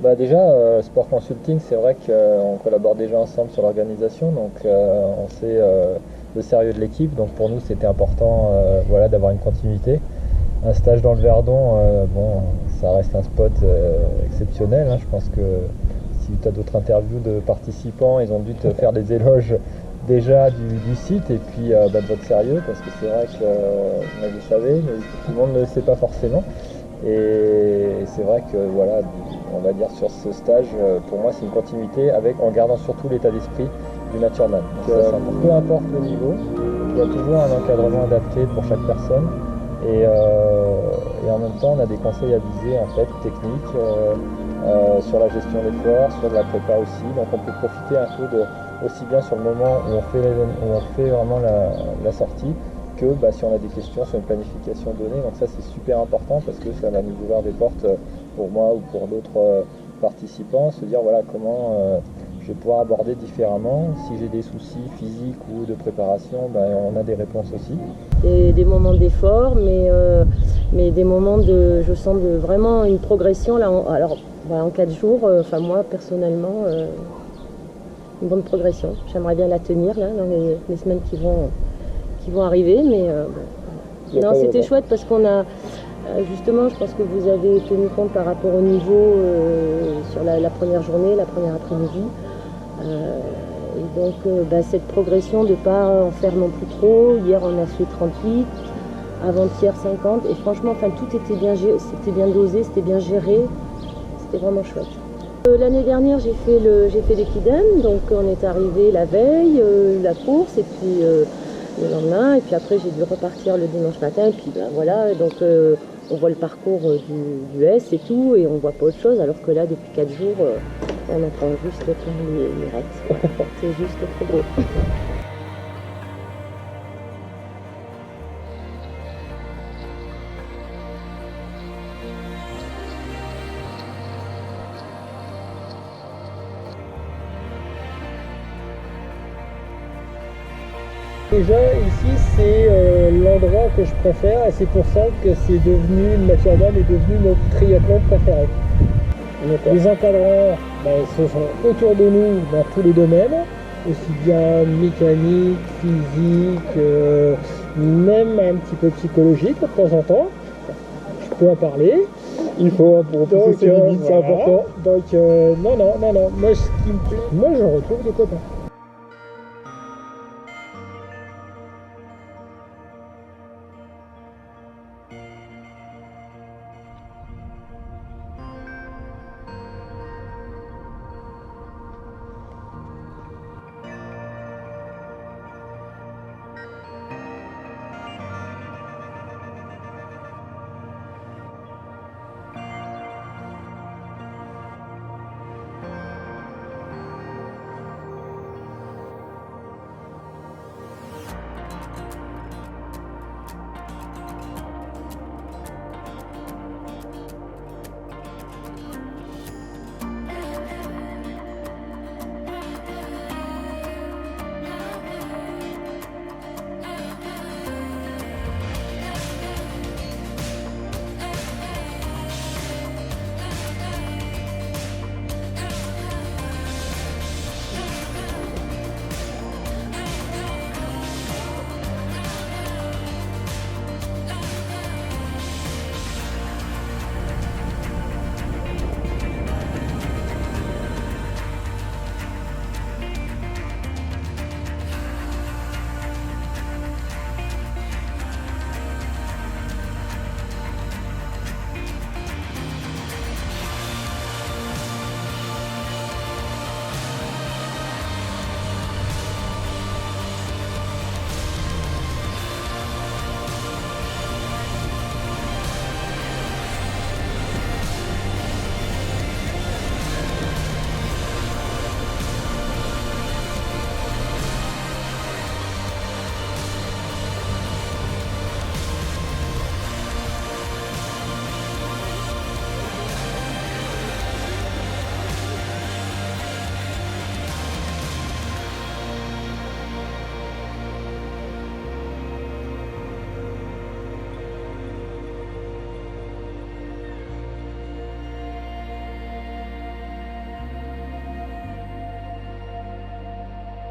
Bah déjà, Sport Consulting, c'est vrai qu'on collabore déjà ensemble sur l'organisation, donc on sait le sérieux de l'équipe, donc pour nous c'était important voilà, d'avoir une continuité. Un stage dans le Verdon, bon, ça reste un spot exceptionnel, hein. Je pense que si tu as d'autres interviews de participants, ils ont dû te faire des éloges déjà du site et puis bah, de votre sérieux, parce que c'est vrai que moi, je le savais, mais tout le monde ne le sait pas forcément. Et c'est vrai que voilà, on va dire sur ce stage, pour moi c'est une continuité avec en gardant surtout l'état d'esprit du naturman. Donc, peu importe le niveau, il y a toujours un encadrement adapté pour chaque personne. Et en même temps, on a des conseils avisés en fait, techniques, sur la gestion d'efforts, sur de la prépa aussi. Donc on peut profiter un peu aussi bien sur le moment où on fait vraiment la sortie, que bah, si on a des questions sur une planification donnée. Donc ça c'est super important parce que ça va nous ouvrir des portes pour moi ou pour d'autres participants, se dire voilà comment je vais pouvoir aborder différemment. Si j'ai des soucis physiques ou de préparation, bah, on a des réponses aussi. Des moments d'effort, mais des moments de, je sens vraiment une progression là. Alors voilà, en 4 jours, enfin moi personnellement, une bonne progression. J'aimerais bien la tenir là dans les semaines qui vont arriver, mais bon. Non, c'était chouette parce qu'on a justement, je pense que vous avez tenu compte par rapport au niveau sur la première journée, la première après-midi. Et donc cette progression de ne pas en faire non plus trop. Hier on a fait 38, avant-hier 50, et franchement enfin, tout était c'était bien dosé, c'était bien géré, c'était vraiment chouette. L'année dernière j'ai fait l'Equidem, donc on est arrivé la veille, la course, et puis le lendemain, et puis après j'ai dû repartir le dimanche matin, et puis ben, voilà, donc on voit le parcours du S et tout, et on voit pas autre chose, alors que là depuis 4 jours on entend juste les rêves. C'est juste trop beau. Déjà ici c'est l'endroit que je préfère et c'est pour ça que c'est devenu, le Naturman est devenu mon triathlon préféré. Les encadrants ce sont autour de nous dans tous les domaines, aussi bien mécanique, physique, même un petit peu psychologique de temps en temps. Je peux en parler. Il faut pour pousser ses limites, c'est voilà. important. Donc non, moi ce qui me plaît, moi je retrouve des copains.